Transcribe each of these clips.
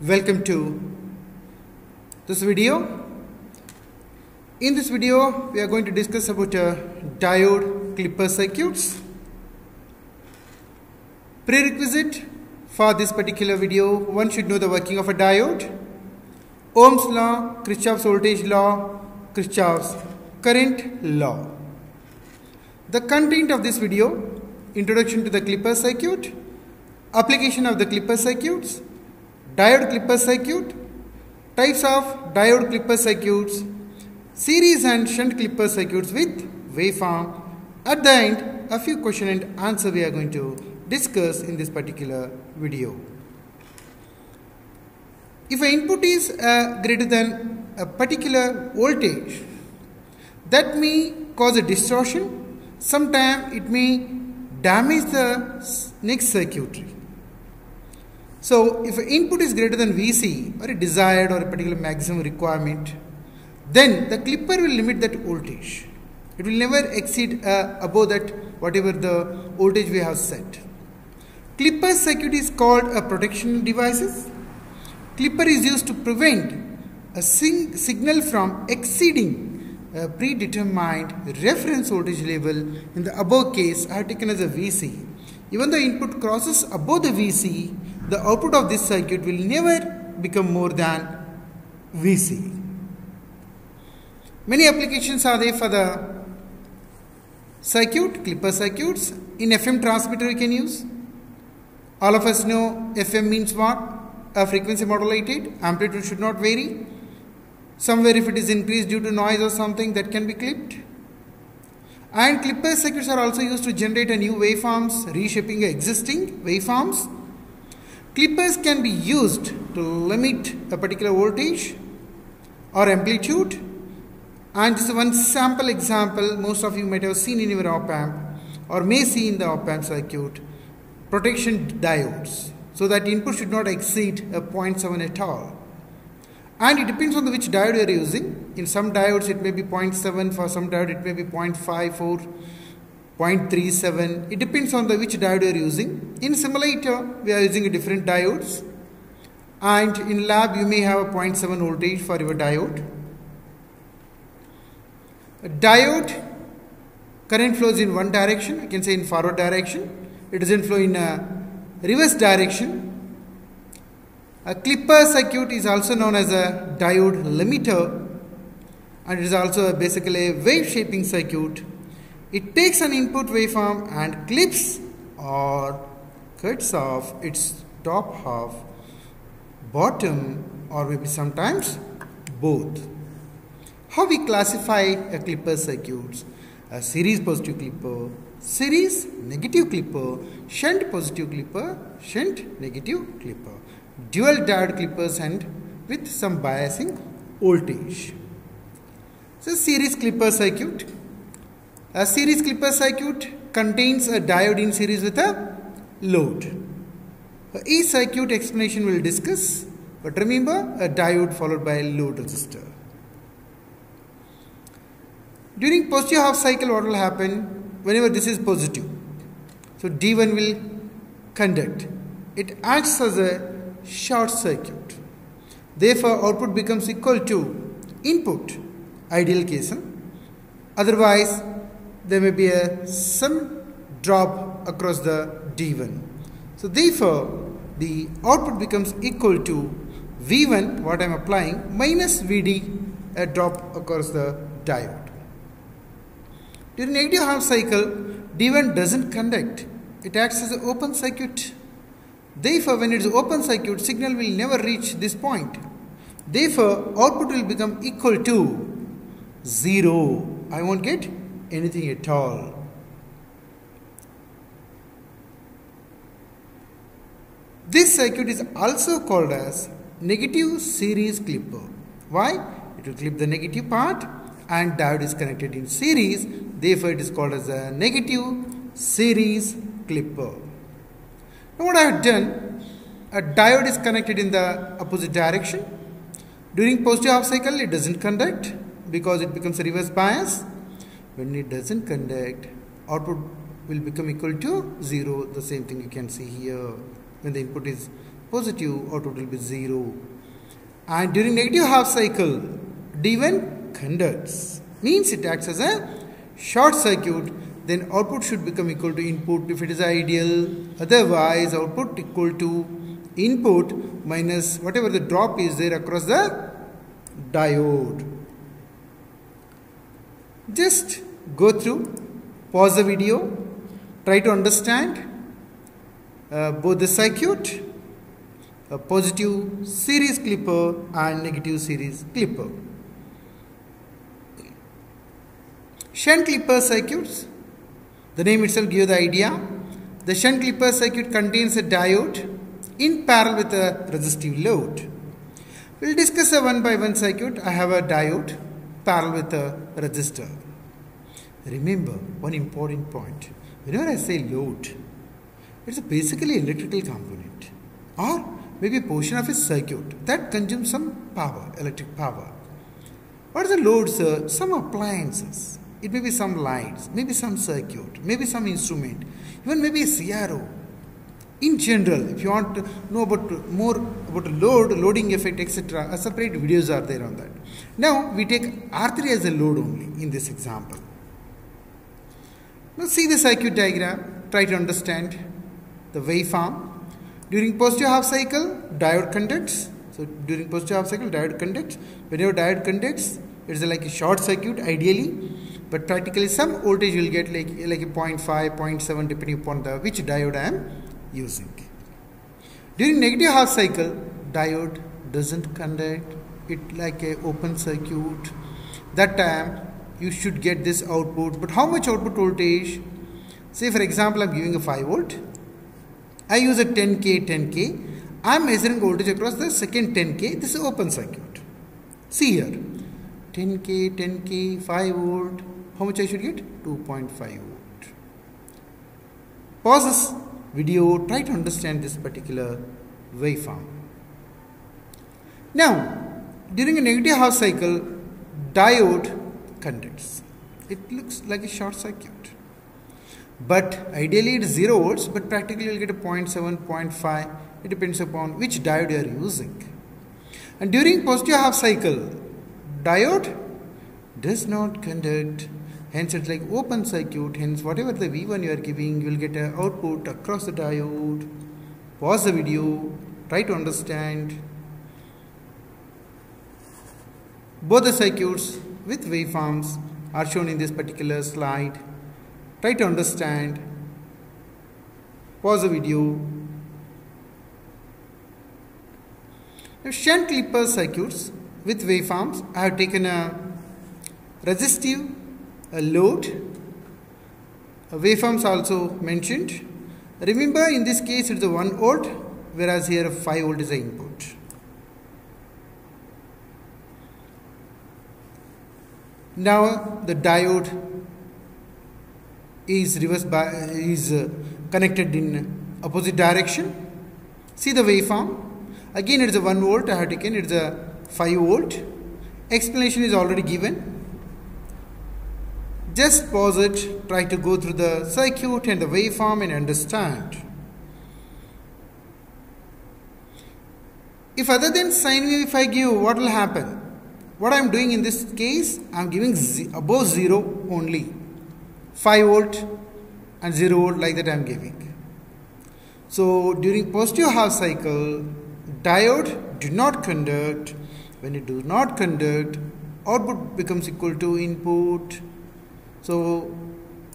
Welcome to this video. In this video, we are going to discuss about diode clipper circuits. Prerequisite for this particular video, one should know the working of a diode, Ohm's law, Kirchhoff's voltage law, Kirchhoff's current law. The content of this video: introduction to the clipper circuit, application of the clipper circuits, diode clipper circuit, types of diode clipper circuits, series and shunt clipper circuits with waveform. At the end, a few question and answer we are going to discuss in this particular video. If an input is greater than a particular voltage, that may cause a distortion. Sometimes it may damage the next circuitry. So, if an input is greater than Vc or a desired or a particular maximum requirement, then the clipper will limit that voltage. It will never exceed above that whatever the voltage we have set. Clipper circuit is called a protection devices. Clipper is used to prevent a signal from exceeding a predetermined reference voltage level. In the above case, I have taken as a Vc. Even the input crosses above the Vc, the output of this circuit will never become more than Vc. Many applications are there for the circuit, clipper circuits. In FM transmitter we can use. All of us know FM means what? A frequency modulated, amplitude should not vary. Somewhere if it is increased due to noise or something, that can be clipped. And clipper circuits are also used to generate a new waveforms, reshaping existing waveforms. Clippers can be used to limit a particular voltage or amplitude. And this is one sample example most of you might have seen in your op amp or may see in the op amp circuit: protection diodes, so that input should not exceed a 0.7 at all. And it depends on which diode you are using. In some diodes it may be 0.7, for some diode it may be 0.54, 0.37. It depends on which diode you are using. In simulator we are using different diodes, and in lab you may have a 0.7 voltage for your diode. A diode current flows in one direction, I can say in forward direction. It doesn't flow in a reverse direction. A clipper circuit is also known as a diode limiter, and it is also basically a wave shaping circuit. It takes an input waveform and clips or cuts off its top half, bottom, or maybe sometimes both. How we classify a clipper circuits? A series positive clipper, series negative clipper, shunt positive clipper, shunt negative clipper, dual diode clippers, and with some biasing voltage. So, series clipper circuit. A series clipper circuit contains a diode in series with a load. Each circuit explanation we will discuss, but remember, a diode followed by a load resistor. During positive half cycle, what will happen? Whenever this is positive, so D1 will conduct. It acts as a short circuit. Therefore, output becomes equal to input, ideal case. Otherwise, there may be some drop across the D1. So, therefore, the output becomes equal to V1, what I am applying, minus VD, a drop across the diode. During negative half cycle, D1 doesn't conduct. It acts as an open circuit. Therefore, when it is open circuit, signal will never reach this point. Therefore, output will become equal to 0. I won't get anything at all. This circuit is also called as negative series clipper. Why? It will clip the negative part, and diode is connected in series. Therefore, it is called as a negative series clipper. Now, what I have done, a diode is connected in the opposite direction. During positive half cycle, it doesn't conduct because it becomes a reverse bias. When it doesn't conduct, output will become equal to 0. The same thing you can see here. When the input is positive, output will be 0. And during negative half cycle, D1 conducts, means it acts as a short circuit. Then output should become equal to input if it is ideal. Otherwise, output equal to input minus whatever the drop is there across the diode. Just go through, pause the video, try to understand both the circuit, a positive series clipper and negative series clipper. Shunt clipper circuits, the name itself gives the idea. The shunt clipper circuit contains a diode in parallel with a resistive load. We will discuss a one by one circuit. I have a diode parallel with a resistor. Remember one important point. Whenever I say load, it's basically electrical component or maybe a portion of a circuit that consumes some power, electric power. What are the loads? Some appliances. It may be some lights, maybe some circuit, maybe some instrument, even maybe a CRO. In general, if you want to know more about load, loading effect, etc., separate videos are there on that. Now we take R3 as a load only in this example. Now see the circuit diagram, try to understand the waveform. During positive half cycle, diode conducts. So during positive half cycle, diode conducts. Whenever diode conducts, it's like a short circuit ideally, but practically some voltage you will get like a 0.5, 0.7 depending upon which diode I am using. During negative half cycle, diode doesn't conduct, it like a open circuit. That time you should get this output, but how much output voltage? Say for example I am giving a 5 volt, I use a 10k, I am measuring voltage across the second 10k, this is open circuit. See here, 10k, 5 volt, how much I should get? 2.5 volt. Pause this video, try to understand this particular waveform. Now, during a negative half cycle, diode conducts. It looks like a short circuit. But ideally it is 0 volts, but practically you will get a 0.7, 0.5. It depends upon which diode you are using. And during positive half cycle, diode does not conduct. Hence it's like open circuit, hence whatever the V1 you are giving, you will get an output across the diode. Pause the video, try to understand. Both the circuits with waveforms are shown in this particular slide. Try to understand. Pause the video. Now, shunt clipper circuits with waveforms, I have taken a resistive, a load, waveforms also mentioned. Remember in this case it is a 1 volt, whereas here 5 volt is the input. Now the diode is connected in opposite direction. See the waveform. Again it is a 1 volt I have taken, it is a 5 volt. Explanation is already given. Just pause it, try to go through the circuit and the waveform and understand. If other than sine wave if I give, what will happen? What I am doing in this case, I am giving above 0 only. 5 volt and 0 volt like that I am giving. So during positive half cycle, diode do not conduct. When it does not conduct, output becomes equal to input. So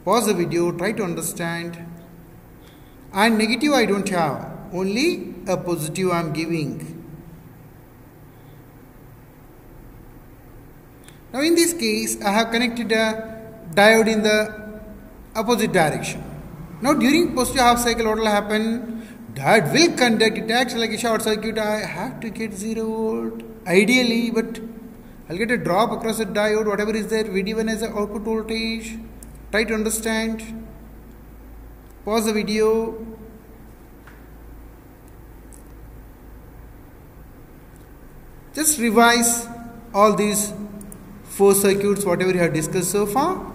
pause the video, try to understand. And negative I don't have, only a positive I am giving. Now in this case, I have connected a diode in the opposite direction. Now during positive half cycle, what will happen? Diode will conduct, it acts like a short circuit. I have to get 0 volt ideally, but I'll get a drop across the diode, whatever is there, VD1 as the output voltage. Try to understand. Pause the video. Just revise all these 4 circuits, whatever you have discussed so far.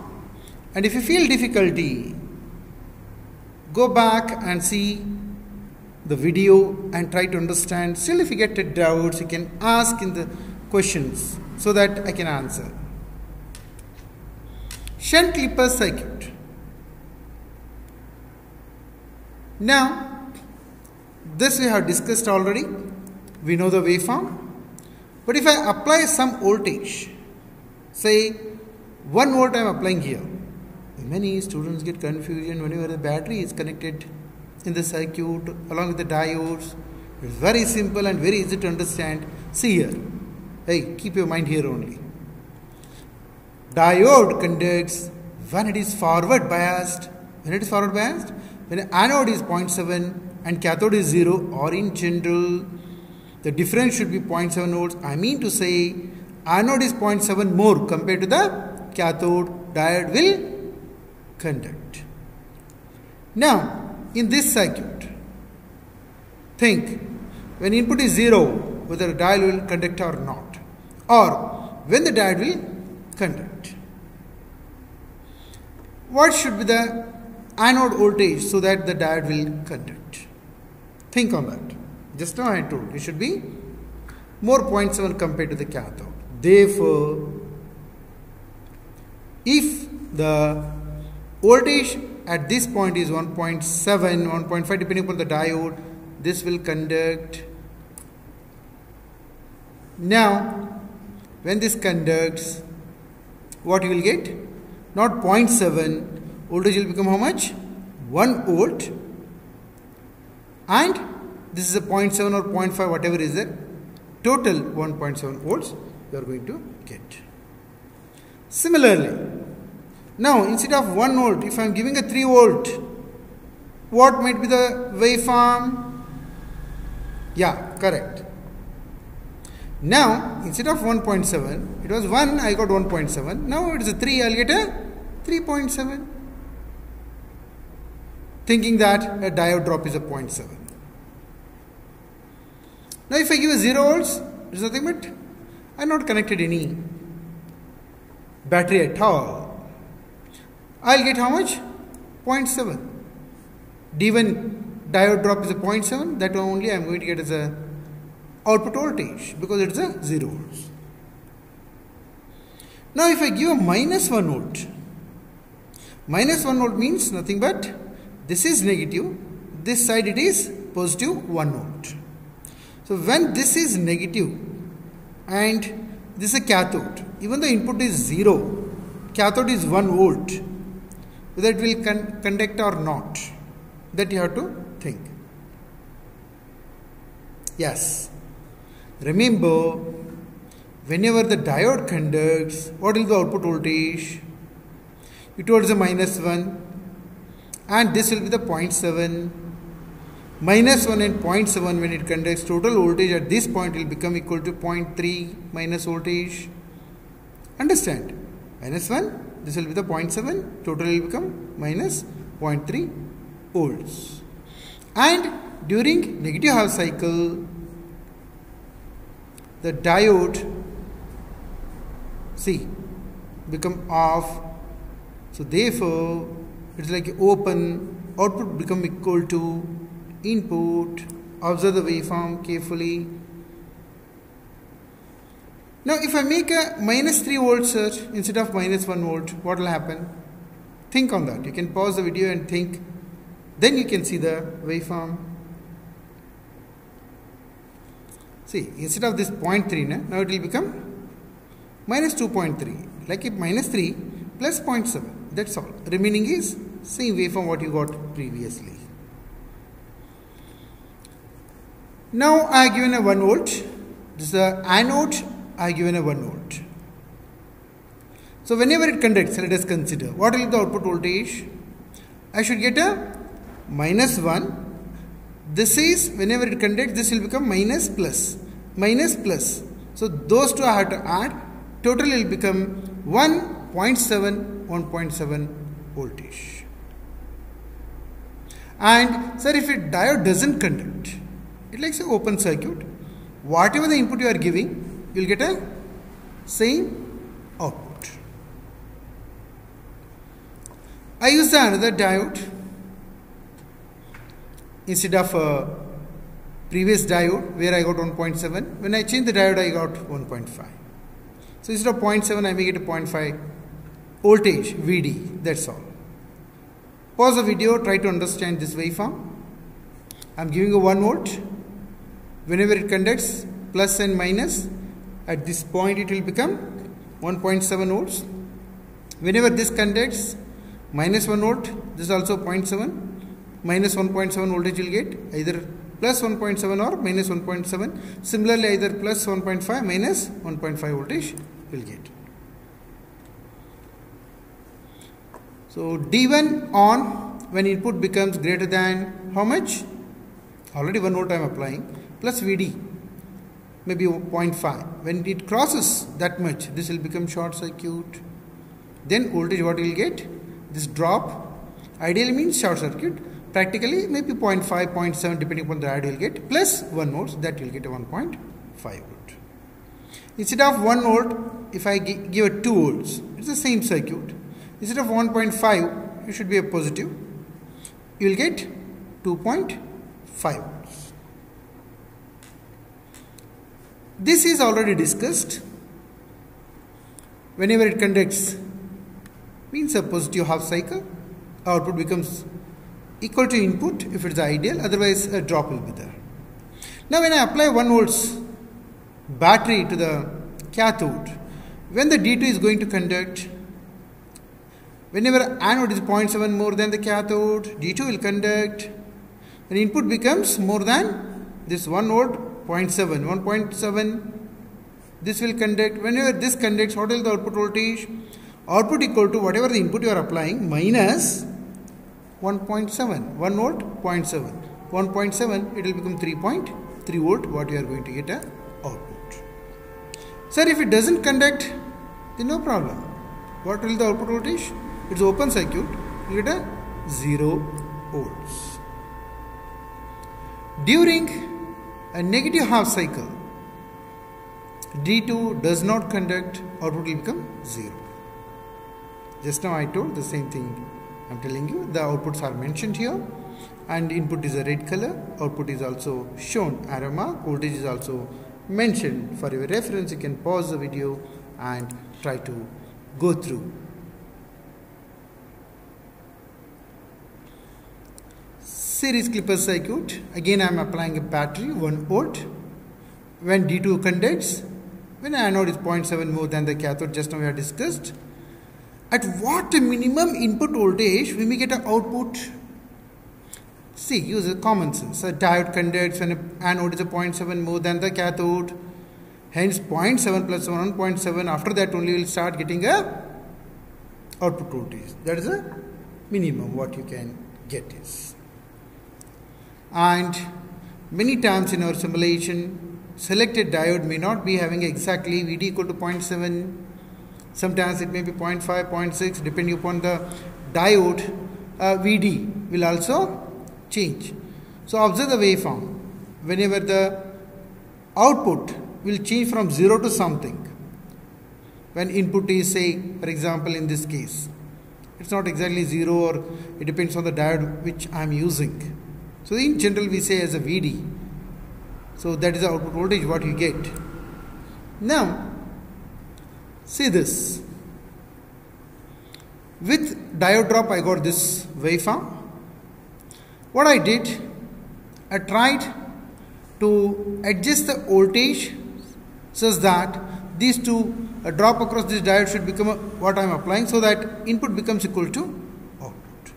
And if you feel difficulty, go back and see the video and try to understand. Still, if you get doubts, you can ask in the questions so that I can answer. Shunt clipper circuit. Now, this we have discussed already. We know the waveform. But if I apply some voltage, say 1 volt I am applying here. Many students get confusion whenever the battery is connected in the circuit along with the diodes. It's very simple and very easy to understand. See here. Hey, keep your mind here only. Diode conducts when it is forward biased. When it is forward biased, when anode is 0.7 and cathode is 0, or in general, the difference should be 0.7 volts. I mean to say, anode is 0.7 more compared to the cathode, diode will conduct. Now, in this circuit, think when input is 0, whether the diode will conduct or not, or when the diode will conduct. What should be the anode voltage so that the diode will conduct? Think on that. Just now I told it should be more 0.7 compared to the cathode. Therefore, if the voltage at this point is 1.7, 1.5 depending upon the diode, this will conduct. Now, when this conducts, what you will get? Not 0.7, voltage will become how much? 1 volt, and this is a 0.7 or 0.5, whatever is it, total 1.7 volts you are going to get. Similarly, now instead of 1 volt, if I am giving a 3 volt, what might be the waveform? Yeah, correct. Now, instead of 1.7, it was 1, I got 1.7. Now it is a 3, I will get a 3.7. Thinking that a diode drop is a 0.7. Now, if I give a 0 volts, it is nothing but I am not connected any battery at all. I will get how much? 0.7. D1 diode drop is a 0.7. That only I am going to get as a output voltage because it is a 0 volts. Now, if I give a minus 1 volt, minus 1 volt means nothing but this is negative, this side it is positive 1 volt. So, when this is negative and this is a cathode, even the input is 0, cathode is 1 volt, whether it will conduct or not, that you have to think. Yes. Remember, whenever the diode conducts, what will be the output voltage? It was a minus 1 and this will be the 0.7. Minus 1 and 0.7 when it conducts, total voltage at this point will become equal to 0.3 minus voltage. Understand? Minus 1, this will be the 0.7, total will become minus 0.3 volts. And during negative half cycle, the diode, see, become off. So therefore, it is like open, output become equal to input. Observe the waveform carefully. Now, if I make a minus 3 volts surge instead of minus 1 volt, what will happen? Think on that. You can pause the video and think. Then you can see the waveform. See, instead of this 0.3, now it will become minus 2.3. Like if minus 3 plus 0.7. That's all. Remaining is same waveform what you got previously. Now I have given a 1 volt. This is the anode. I have given a 1 volt. So whenever it conducts, let us consider what will be the output voltage. I should get a minus 1. This is whenever it conducts, this will become minus plus. Minus plus. So those two I have to add. Total will become 1.7, 1.7 voltage. And sir, if a diode doesn't conduct, it likes an open circuit. Whatever the input you are giving, you will get a same output. I use another diode. Instead of previous diode where I got 1.7. When I change the diode, I got 1.5. So instead of 0.7, I make it a 0.5 voltage VD. That's all. Pause the video, try to understand this waveform. I am giving a 1 volt. Whenever it conducts plus and minus, at this point it will become 1.7 volts. Whenever this conducts minus 1 volt, this is also 0.7. Minus 1.7 voltage will get either plus 1.7 or minus 1.7. Similarly, either plus 1.5 minus 1.5 voltage will get. So D1 on when input becomes greater than how much? Already 1 volt I am applying, plus VD maybe 0.5. When it crosses that much, this will become short circuit. Then voltage what will get? This drop ideally means short circuit. Practically maybe 0.5, 0.7 depending upon the diode will get, plus 1 volt, that will get a 1.5 volt. Instead of 1 volt, if I give a 2 volts, it's the same circuit. Instead of 1.5, it should be a positive. You will get 2.5 volts. This is already discussed. Whenever it conducts, means a positive half cycle, output becomes equal to input if it is ideal, otherwise a drop will be there. Now when I apply 1 volts battery to the cathode, when the D2 is going to conduct, whenever anode is 0.7 more than the cathode, D2 will conduct. When input becomes more than this 1 volt, 0.7, 1.7, this will conduct. Whenever this conducts, what is the output voltage? Output equal to whatever the input you are applying minus 1.7, 1 volt, 0.7, 1.7, it will become 3.3 volt, what you are going to get a output. Sir, if it doesn't conduct, then no problem. What will the output voltage? It's open circuit, you get a 0 volts. During a negative half cycle, D2 does not conduct, output will become 0. Just now I told the same thing. I am telling you, the outputs are mentioned here, and input is a red color, output is also shown arrow mark, voltage is also mentioned. For your reference, you can pause the video and try to go through. Series clipper circuit, again I am applying a battery 1 volt. When D2 conducts, when anode is 0.7 more than the cathode, just now we have discussed. At what minimum input voltage we may get an output? See, use a common sense. A diode conducts when an anode is a 0.7 more than the cathode. Hence 0.7 plus 1.7. After that only we will start getting a output voltage. That is a minimum what you can get is. And many times in our simulation, selected diode may not be having exactly VD equal to 0.7. Sometimes it may be 0.5, 0.6 depending upon the diode. VD will also change. So observe the waveform. Whenever the output will change from 0 to something, when input is, say, for example in this case, it's not exactly 0 or it depends on the diode which I am using. So in general we say as a VD. So that is the output voltage what you get. Now see this. With diode drop I got this waveform. What I did, I tried to adjust the voltage such that these two drop across this diode should become what I am applying, so that input becomes equal to output.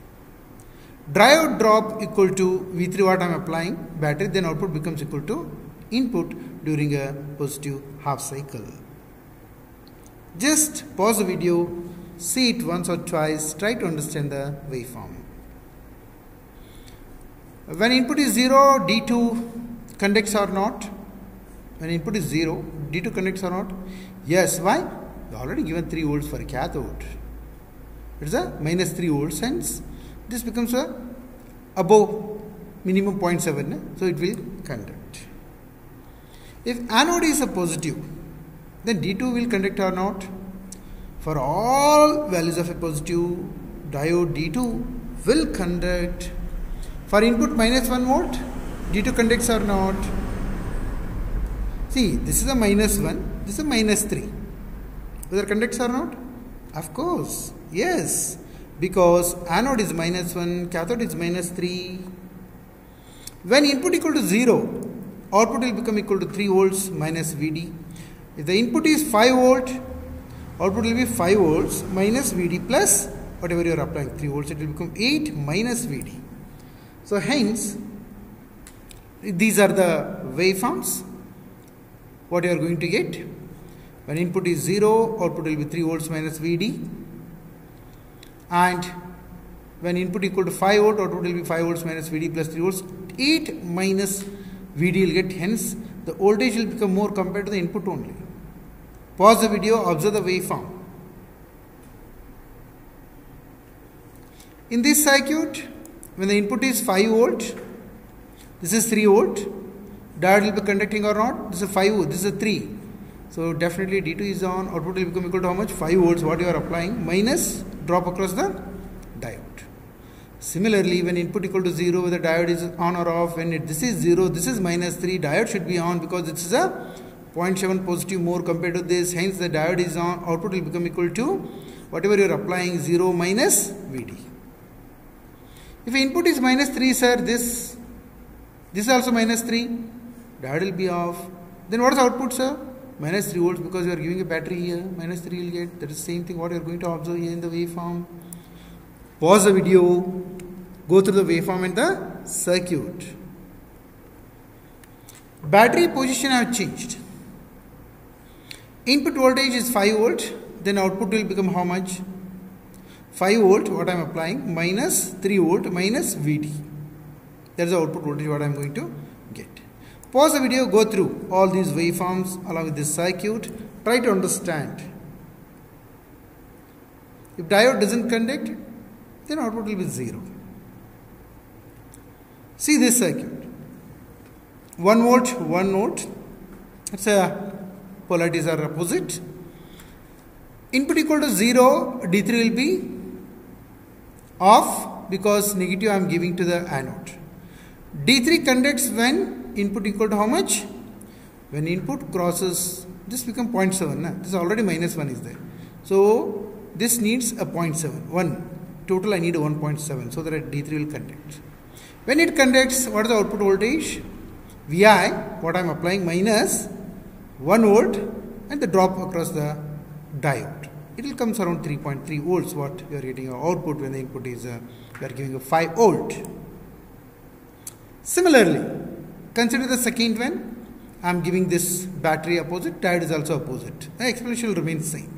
Diode drop equal to V3 what I am applying, battery, then output becomes equal to input during a positive half cycle. Just pause the video, see it once or twice, try to understand the waveform. When input is 0, D2 conducts or not? When input is 0, D2 conducts or not? Yes. Why? We already given 3 volts for a cathode. It's a minus 3 volts, hence this becomes a above minimum 0.7, so it will conduct. If anode is a positive, then D2 will conduct or not? For all values of a positive, diode D2 will conduct. For input minus 1 volt, D2 conducts or not? See, this is a -1, this is a -3. Whether conducts or not? Of course, yes. Because anode is -1, cathode is -3. When input equal to 0, output will become equal to 3 volts minus Vd. If the input is 5 volt, output will be 5 volts minus Vd plus whatever you are applying, 3 volts, it will become 8 minus Vd. So hence, these are the waveforms. What you are going to get? When input is 0, output will be 3 volts minus Vd. And when input equal to 5 volt, output will be 5 volts minus Vd plus 3 volts. 8 minus Vd will get. Hence, the voltage will become more compared to the input only. Pause the video, observe the waveform. In this circuit, when the input is 5 volt, this is 3 volt, diode will be conducting or not? This is 5 volt, this is 3. So definitely D2 is on, output will become equal to how much? 5 volts, what you are applying, minus drop across the diode. Similarly, when input equal to 0, whether diode is on or off, when this is 0, this is -3, diode should be on because this is a 0.7 positive more compared to this, hence the diode is on, output will become equal to whatever you are applying, 0 minus Vd. If input is -3, sir, this is also -3, diode will be off. Then what is the output, sir? -3 volts, because you are giving a battery here, -3 will get. That is the same thing what you are going to observe here in the waveform. Pause the video, go through the waveform and the circuit. Battery position have changed. Input voltage is 5 volt, then output will become how much? 5 volt, what I am applying, minus 3 volt minus Vd. That is the output voltage what I am going to get. Pause the video, go through all these waveforms along with this circuit, try to understand. If diode doesn't conduct, then output will be 0. See this circuit. 1 volt, 1 volt. It's a polarities are opposite. Input equal to 0, D3 will be off because negative I am giving to the anode. D3 conducts when input equal to how much? When input crosses, this become 0.7. Na? This is already -1 is there. So this needs a 0.7. 1. Total I need a 1.7 so that D3 will conduct. When it conducts, what is the output voltage? Vi, what I am applying, minus 1 volt and the drop across the diode. It will come around 3.3 volts what you are getting output when the input is, you are giving a 5 volt. Similarly, consider the second one. I am giving this battery opposite, diode is also opposite. The exponential remains same.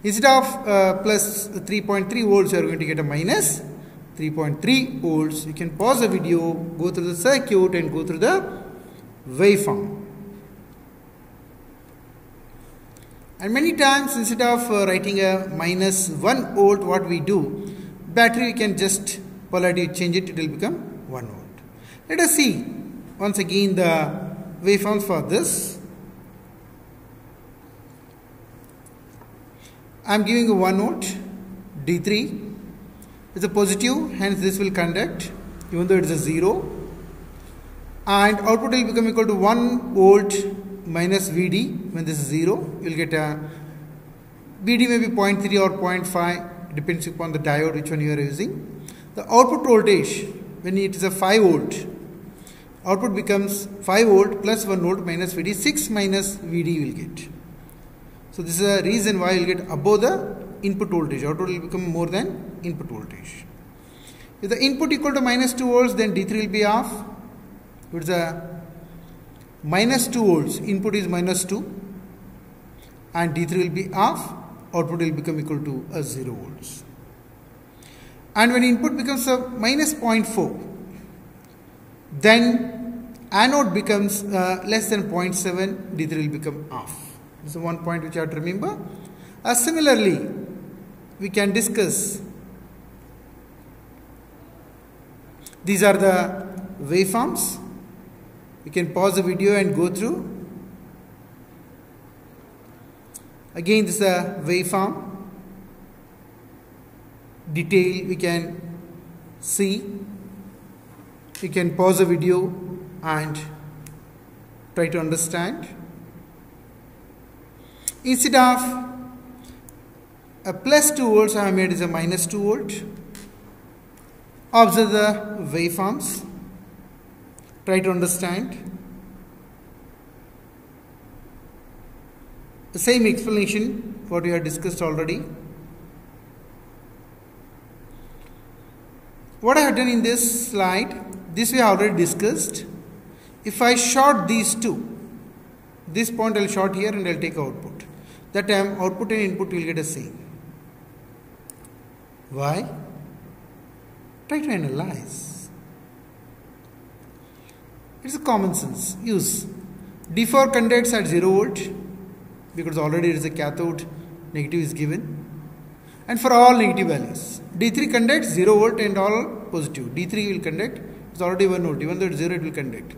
Instead of plus 3.3 volts, you are going to get a minus 3.3 volts. You can pause the video, go through the circuit and go through the waveform. And many times instead of writing a minus 1 volt, what we do, battery we can just polarity change it, it will become 1 volt. Let us see once again the waveforms for this. I am giving a 1 volt, D3 is a positive, hence this will conduct even though it is a 0, and output will become equal to 1 volt minus Vd. When this is 0, you will get a Vd may be 0.3 or 0.5, depends upon the diode which one you are using. The output voltage when it is a 5 volt, output becomes 5 volt plus 1 volt minus Vd, 6 minus Vd you will get. So this is a reason why you will get above the input voltage, output will become more than input voltage. If the input equal to minus 2 volts, then D3 will be off. It is a minus 2 volts, input is minus 2 and D3 will be off, output will become equal to a 0 volts. And when input becomes a minus 0.4, then anode becomes less than 0.7, D3 will become off. This is one point which you have to remember. Similarly, we can discuss. These are the waveforms. You can pause the video and go through. Again, this is a waveform. Detail we can see. You can pause the video and try to understand. Instead of a plus 2 volts, I have made is a minus 2 volt. Observe the waveforms. Try to understand. The same explanation what we have discussed already. What I have done in this slide, this we have already discussed. If I short these two, this point I will short here and I will take output. That time output and input will get the same. Why? Try to analyze. It's a common sense. Use D4 conducts at 0 volt because already it is a cathode, negative is given, and for all negative values. D3 conducts 0 volt and all positive. D3 will conduct, it's already 1 volt, even though it's 0 it will conduct.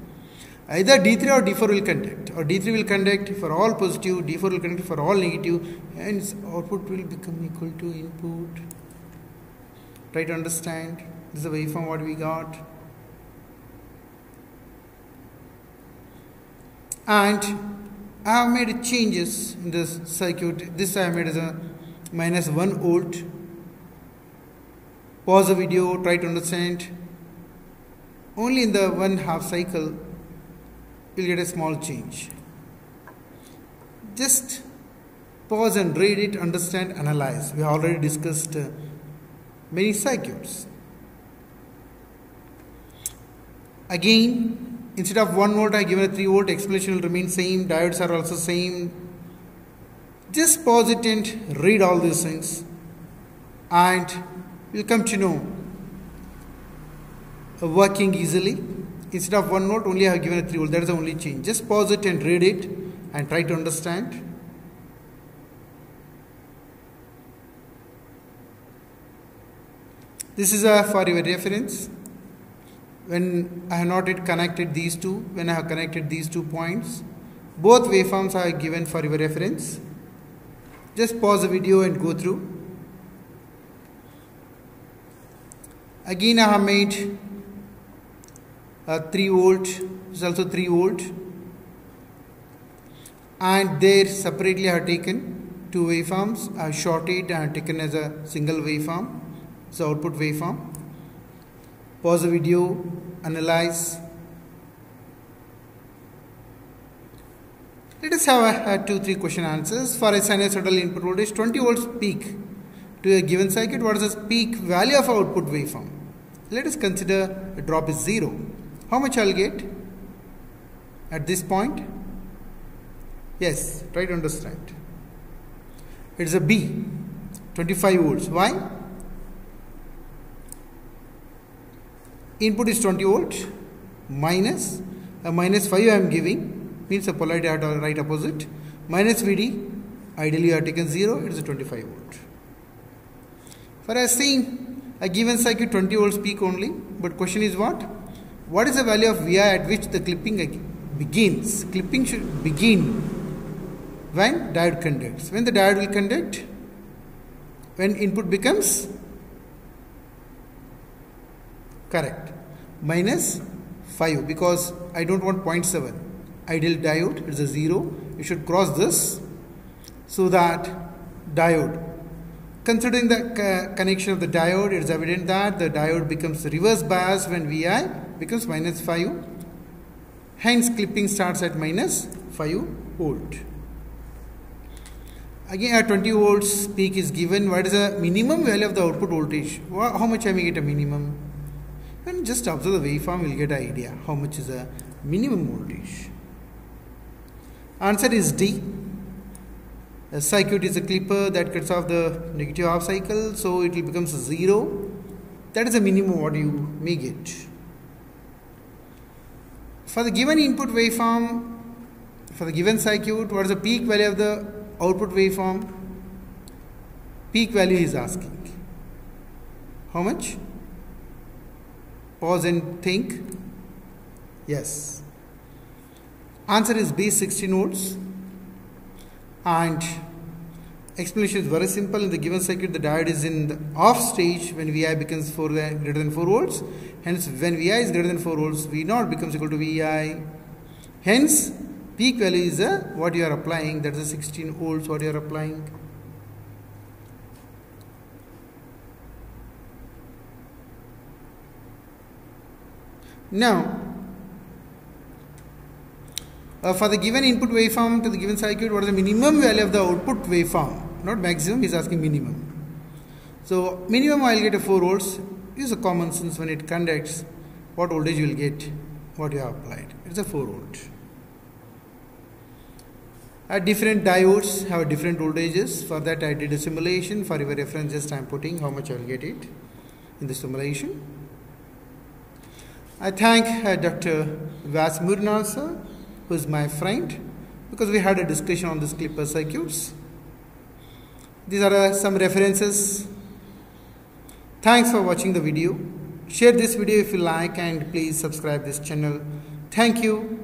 Either D3 or D4 will conduct, or D3 will conduct for all positive, D4 will conduct for all negative, and output will become equal to input. Try to understand. This is the waveform what we got. And I have made changes in this circuit. This I have made as a minus 1 volt. Pause the video, try to understand. Only in the 1/2 cycle you'll get a small change. Just pause and read it, understand, analyze. We have already discussed many circuits. Again, instead of 1 volt I given a 3 volt, explanation will remain same, diodes are also same. Just pause it and read all these things and you'll come to know working easily. Instead of 1 volt only I have given a 3 volt, that is the only change. Just pause it and read it and try to understand. This is for your reference. When I have not yet connected these two, when I have connected these 2 points, both waveforms are given for your reference. Just pause the video and go through. Again I have made a 3 volt, this is also 3 volt, and there separately I have taken 2 waveforms. I have shorted and taken as a single waveform. So output waveform. Pause the video, analyze. Let us have 2-3 question answers. For a sinusoidal input voltage 20 volts peak to a given circuit, what is the peak value of output waveform? Let us consider a drop is 0. How much I will get at this point? Yes, try to understand. It is a B, 25 volts. Why? Input is 20 volt, minus a minus 5 I am giving, means the polarity I have to write opposite, minus VD, ideally I have taken 0, it is a 25 volt. For as saying a given circuit 20 volts peak only, but question is what? What is the value of Vi at which the clipping begins? Clipping should begin when diode conducts. When the diode will conduct? When input becomes correct, minus 5, because I don't want 0.7. Ideal diode, it is a 0. You should cross this so that diode, considering the connection of the diode, it is evident that the diode becomes reverse bias when Vi becomes minus 5. Hence clipping starts at minus 5 volt. Again at 20 volts peak is given. What is the minimum value of the output voltage? How much I may get a minimum? And just observe the waveform, will get an idea how much is a minimum voltage. Answer is D. A circuit is a clipper that cuts off the negative half cycle, so it will become 0. That is the minimum what you may get. For the given input waveform, for the given circuit, what is the peak value of the output waveform? Peak value he is asking. How much? Pause and think. Yes. Answer is B, 16 volts. And explanation is very simple. In the given circuit, the diode is in the off stage when Vi becomes greater than 4 volts. Hence, when Vi is greater than 4 volts, V0 becomes equal to Vi. Hence, peak value is what you are applying, that is 16 volts what you are applying. Now, for the given input waveform to the given circuit, what is the minimum value of the output waveform? Not maximum, he is asking minimum. So, minimum I will get a 4 volts. Use a common sense when it conducts, what voltage you will get, what you have applied. It is a 4 volt. Different diodes have different voltages. For that I did a simulation. For your reference, just I am putting how much I will get it in the simulation. I thank Dr. Vas Murnal sir, who is my friend, because we had a discussion on this clipper circuits. These are some references. Thanks for watching the video. Share this video if you like, and please subscribe this channel. Thank you.